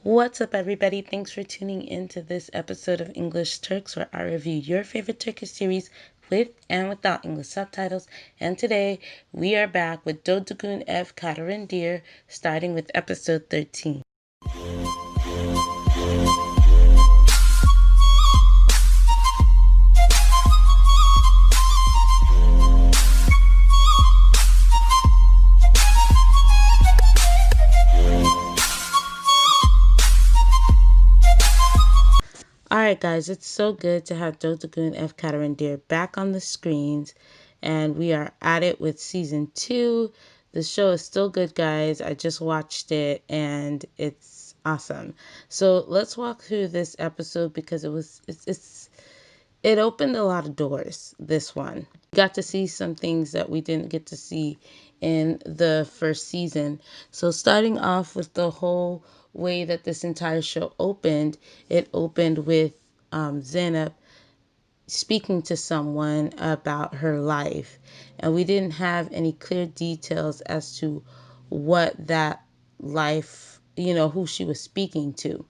What's up, everybody? Thanks for tuning in to this episode of English Turks, where I review your favorite Turkish series with and without English subtitles. And today we are back with Dogdugun F. Kaderindir, starting with episode 13. Alright guys, it's so good to have Dogdugun F. Kaderindir back on the screens, and we are at it with season 2. The show is still good, guys. I just watched it and it's awesome. So let's walk through this episode because it opened a lot of doors, this one. We got to see some things that we didn't get to see in the first season. So starting off with the whole way that this entire show opened, it opened with Zeynep speaking to someone about her life. And we didn't have any clear details as to what that life, who she was speaking to.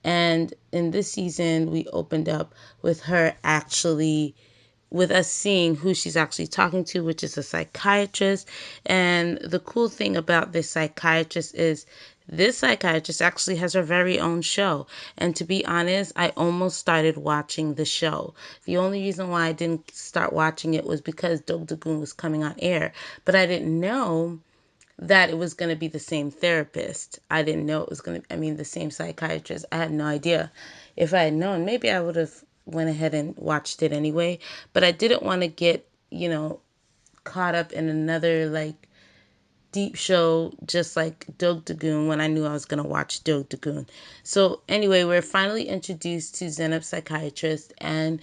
And in this season, we opened up with with us seeing who she's actually talking to, which is a psychiatrist. And the cool thing about this psychiatrist is this psychiatrist actually has her very own show. And to be honest, I almost started watching the show. The only reason why I didn't start watching it was because Dogdugun was coming on air. But I didn't know that it was going to be the same therapist. I didn't know it was going to, the same psychiatrist. I had no idea. If I had known, maybe I would have went ahead and watched it anyway. But I didn't want to get, caught up in another, deep show just like Dogdugun when I knew I was going to watch Dogdugun. So anyway, we're finally introduced to Zeynep's psychiatrist, and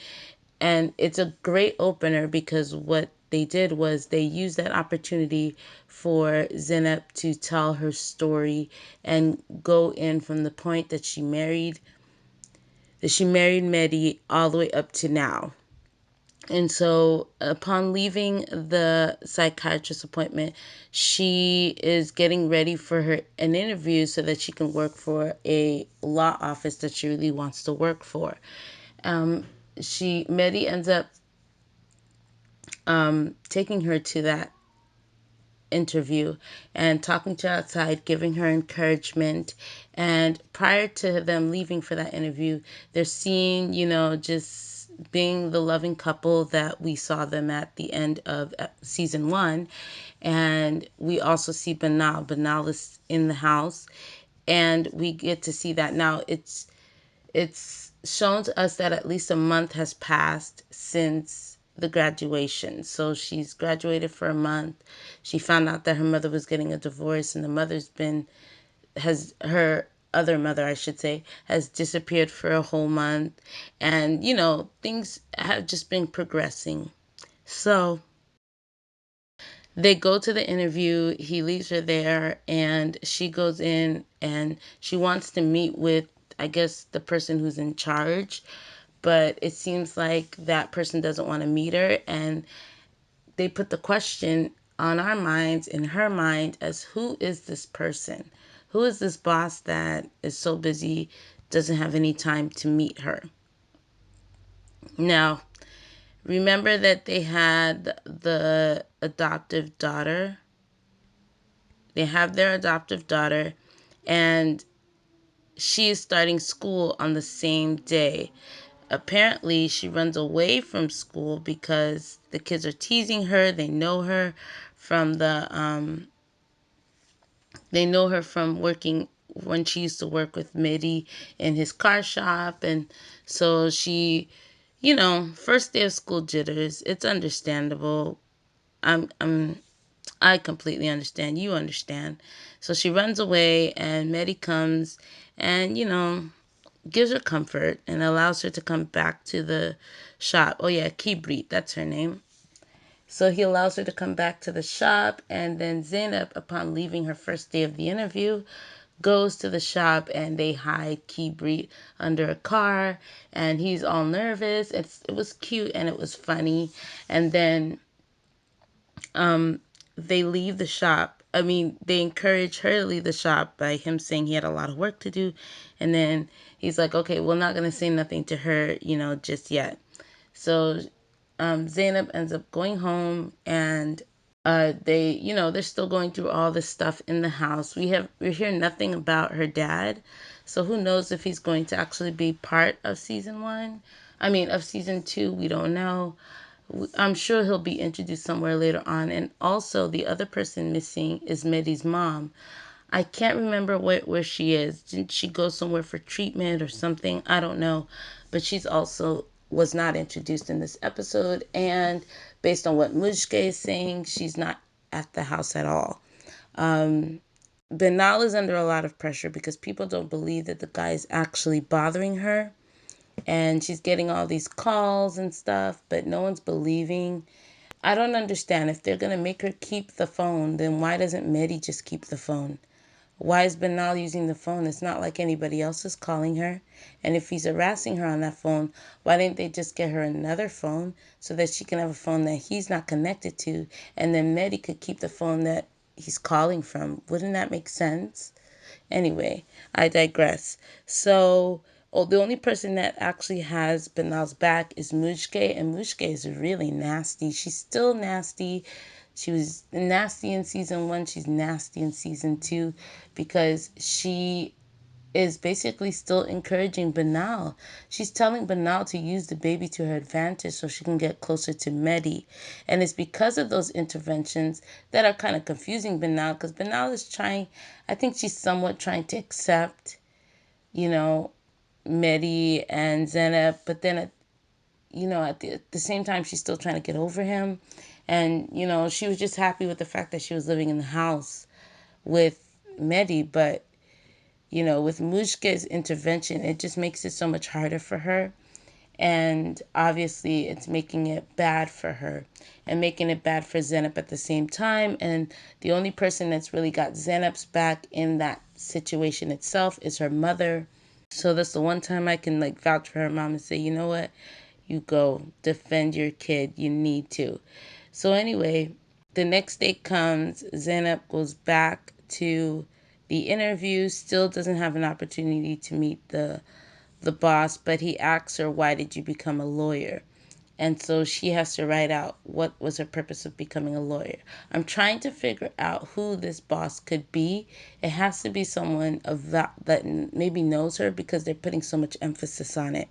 it's a great opener because what they did was they used that opportunity for Zeynep to tell her story and go in from the point that she married Mehdi all the way up to now. And so upon leaving the psychiatrist appointment, she is getting ready for an interview so that she can work for a law office that she really wants to work for. Mehdi ends up taking her to that interview and talking to her outside, giving her encouragement. And prior to them leaving for that interview, they're seen, just being the loving couple that we saw them at the end of season 1. And we also see Banal. Banal is in the house, and we get to see that now. It's shown to us that at least a month has passed since the graduation. So she's graduated for a month. She found out that her mother was getting a divorce, and her other mother, I should say, has disappeared for a whole month. And, things have just been progressing. So they go to the interview. He leaves her there, and she goes in and she wants to meet with, I guess, the person who's in charge. But it seems like that person doesn't want to meet her. And they put the question on our minds, in her mind, as who is this person? Who is this boss that is so busy, doesn't have any time to meet her? Now, remember that they had the adoptive daughter. They have their adoptive daughter, and she is starting school on the same day. Apparently, she runs away from school because the kids are teasing her. They know her from working when she used to work with Mehdi in his car shop. And so she, first day of school jitters. It's understandable. I completely understand. You understand. So she runs away, and Mehdi comes and, gives her comfort and allows her to come back to the shop. Oh yeah, Kibrit, that's her name. So he allows her to come back to the shop, and then Zeynep, upon leaving her first day of the interview, goes to the shop, and they hide Kibrit under a car, and he's all nervous. It was cute and it was funny. And then they leave the shop, I mean, they encourage her to leave the shop by him saying he had a lot of work to do. And then he's like, okay, we're not going to say nothing to her, just yet. So Zainab ends up going home, and they're still going through all this stuff in the house. We hear nothing about her dad. So who knows if he's going to actually be part of season one? I mean, of season two, we don't know. I'm sure he'll be introduced somewhere later on. And also, the other person missing is Mehdi's mom. I can't remember where she is. Didn't she go somewhere for treatment or something? I don't know. But she's also was not introduced in this episode. And based on what Mujke is saying, she's not at the house at all. Benal is under a lot of pressure because people don't believe that the guy is actually bothering her. And she's getting all these calls and stuff, but no one's believing. I don't understand. If they're going to make her keep the phone, then why doesn't Mehdi just keep the phone? Why is Benal using the phone? It's not like anybody else is calling her. And if he's harassing her on that phone, why didn't they just get her another phone so that she can have a phone that he's not connected to? And then Mehdi could keep the phone that he's calling from. Wouldn't that make sense? Anyway, I digress. So, the only person that actually has Benal's back is Mujke, and Mujke is really nasty. She's still nasty. She was nasty in season one. She's nasty in season two because she is basically still encouraging Benal. She's telling Benal to use the baby to her advantage so she can get closer to Mehdi. And it's because of those interventions that are kind of confusing Benal, because Benal is trying, I think she's somewhat trying to accept, you know, Mehdi and Zeynep, but then, at the same time, she's still trying to get over him. And, she was just happy with the fact that she was living in the house with Mehdi, but with Mushka's intervention, it just makes it so much harder for her. And obviously, it's making it bad for her and making it bad for Zeynep at the same time. And the only person that's really got Zeynep's back in that situation itself is her mother. So that's the one time I can vouch for her mom and say, you know what? You go defend your kid. You need to. So anyway, the next day comes. Zeynep goes back to the interview. Still doesn't have an opportunity to meet the boss, but he asks her, why did you become a lawyer? And so she has to write out what was her purpose of becoming a lawyer. I'm trying to figure out who this boss could be. It has to be someone that maybe knows her because they're putting so much emphasis on it.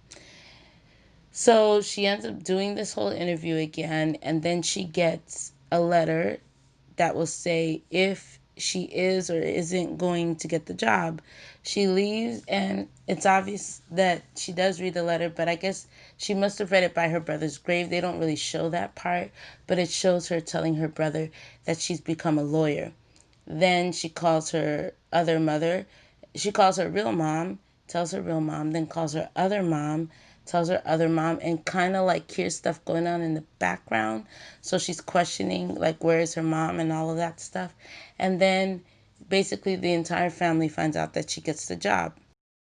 So she ends up doing this whole interview again, and then she gets a letter that will say if she is or isn't going to get the job. She leaves, and it's obvious that she does read the letter, but I guess she must have read it by her brother's grave. They don't really show that part, but it shows her telling her brother that she's become a lawyer. Then she calls her other mother. She calls her real mom, tells her real mom, then calls her other mom, tells her other mom, and kind of hears stuff going on in the background. So she's questioning, where is her mom and all of that stuff. And then basically the entire family finds out that she gets the job.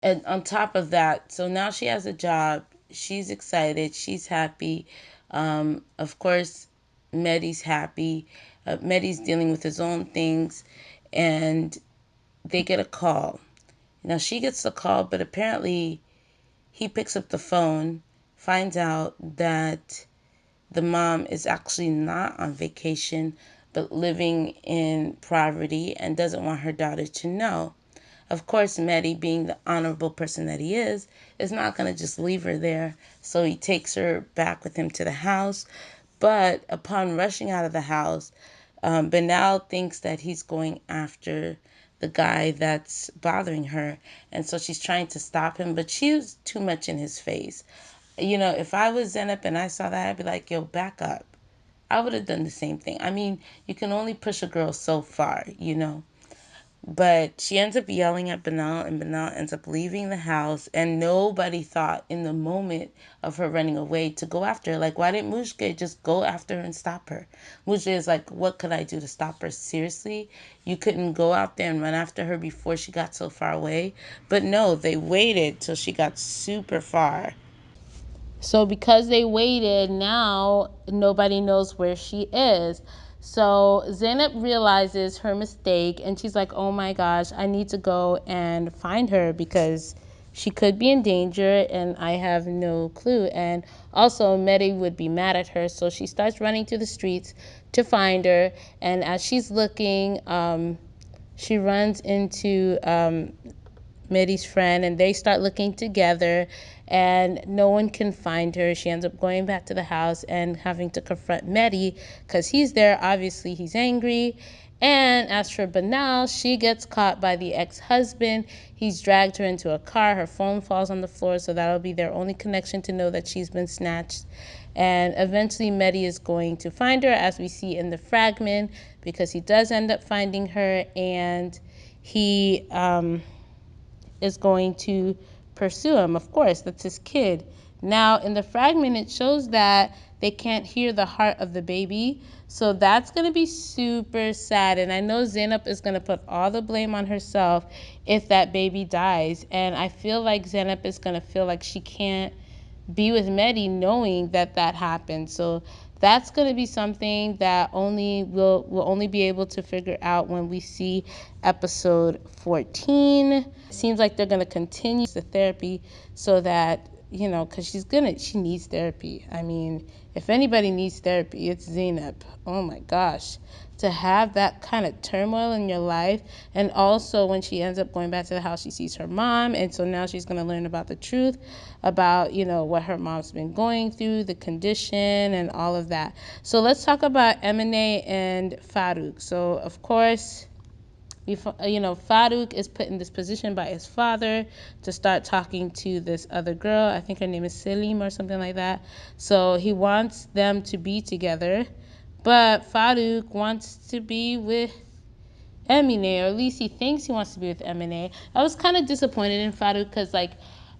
And on top of that, so now she has a job. She's excited. She's happy. Of course, Mehdi's happy. Mehdi's dealing with his own things. And they get a call. Now she gets the call, but apparently he picks up the phone, finds out that the mom is actually not on vacation, but living in poverty and doesn't want her daughter to know. Of course, Mehdi, being the honorable person that he is not going to just leave her there. So he takes her back with him to the house. But upon rushing out of the house, Benal thinks that he's going after the guy that's bothering her. And so she's trying to stop him, but she's too much in his face. If I was Zeynep and I saw that, I'd be like, yo, back up. I would have done the same thing. I mean, you can only push a girl so far. But she ends up yelling at Benal, and Benal ends up leaving the house. And nobody thought in the moment of her running away to go after her. Why didn't Mujke just go after her and stop her? Mujke is like, what could I do to stop her? Seriously? You couldn't go out there and run after her before she got so far away? But no, they waited till she got super far. So because they waited, now nobody knows where she is. So Zeynep realizes her mistake and she's like, oh my gosh, I need to go and find her because she could be in danger and I have no clue. And also, Mehdi would be mad at her. So she starts running to the streets to find her. And as she's looking, she runs into Mehdi's friend, and they start looking together, and no one can find her. She ends up going back to the house and having to confront Mehdi because he's there. Obviously, he's angry. And as for Banal, she gets caught by the ex-husband. He's dragged her into a car. Her phone falls on the floor, so that'll be their only connection to know that she's been snatched. And eventually, Mehdi is going to find her, as we see in the fragment, because he does end up finding her, and he is going to pursue him. Of course, that's his kid. Now, in the fragment, it shows that they can't hear the heart of the baby. So that's going to be super sad. And I know Zeynep is going to put all the blame on herself if that baby dies. And I feel like Zeynep is going to feel like she can't be with Mehdi knowing that that happened. So that's going to be something that we'll only be able to figure out when we see episode 14. It seems like they're going to continue the therapy so that, because she needs therapy. I mean, if anybody needs therapy, it's Zeynep. Oh my gosh. To have that kind of turmoil in your life. And also when she ends up going back to the house, she sees her mom. And so now she's going to learn about the truth about, what her mom's been going through, the condition and all of that. So let's talk about Emine and Farouk. So of course, Farouk is put in this position by his father to start talking to this other girl. I think her name is Selim or something like that. So he wants them to be together, but Farouk wants to be with Emine, or at least he thinks he wants to be with Emine. I was kind of disappointed in Farouk because,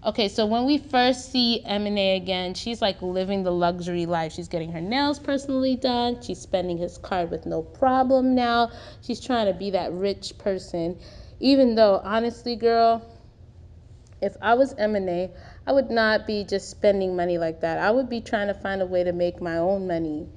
okay, so when we first see Emine again, she's like living the luxury life. She's getting her nails personally done. She's spending his card with no problem now. She's trying to be that rich person. Even though, honestly, girl, if I was Emine, I would not be just spending money like that. I would be trying to find a way to make my own money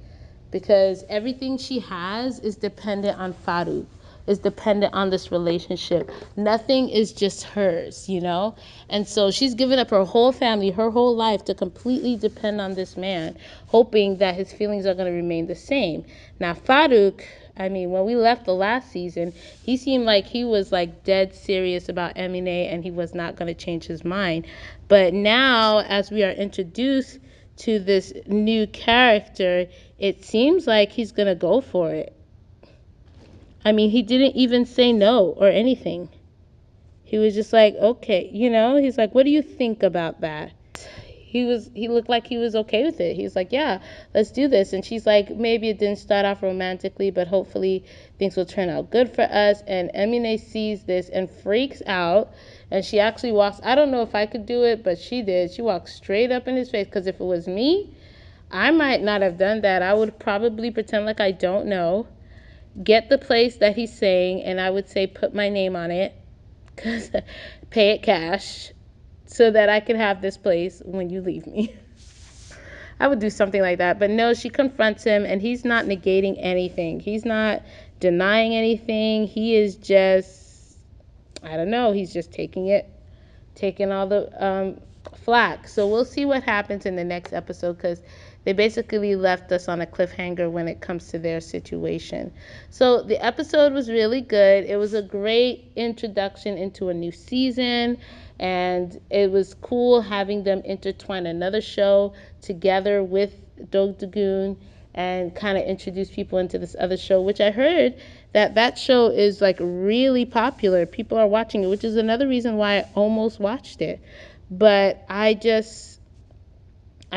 because everything she has is dependent on Farouk, is dependent on this relationship. Nothing is just hers. And so she's given up her whole family, her whole life to completely depend on this man, hoping that his feelings are going to remain the same. Now, Farouk, I mean, when we left the last season, he seemed like he was like dead serious about Emine and he was not going to change his mind. But now, as we are introduced to this new character, it seems like he's going to go for it. I mean, he didn't even say no or anything. He was just like, okay, he's like, what do you think about that? He looked like he was okay with it. He's like, yeah, let's do this. And she's like, maybe it didn't start off romantically, but hopefully things will turn out good for us. And Emine sees this and freaks out. And she actually walks, I don't know if I could do it, but she did. She walked straight up in his face. Because if it was me, I might not have done that. I would probably pretend like I don't know, get the place that he's saying, and I would say, put my name on it, because pay it cash, so that I can have this place when you leave me. I would do something like that. But no, she confronts him, and he's not negating anything. He's not denying anything. He is just, I don't know, he's just taking all the flack. So we'll see what happens in the next episode because they basically left us on a cliffhanger when it comes to their situation. So the episode was really good. It was a great introduction into a new season, and it was cool having them intertwine another show together with Dogdugun and kind of introduce people into this other show, which I heard that show is like really popular. People are watching it, which is another reason why I almost watched it. But I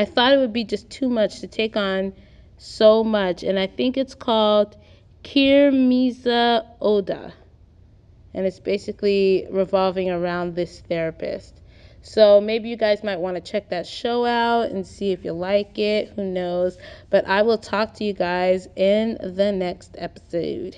thought it would be just too much to take on so much. And I think it's called Kirmiza Oda. And it's basically revolving around this therapist. So maybe you guys might want to check that show out and see if you like it. Who knows? But I will talk to you guys in the next episode.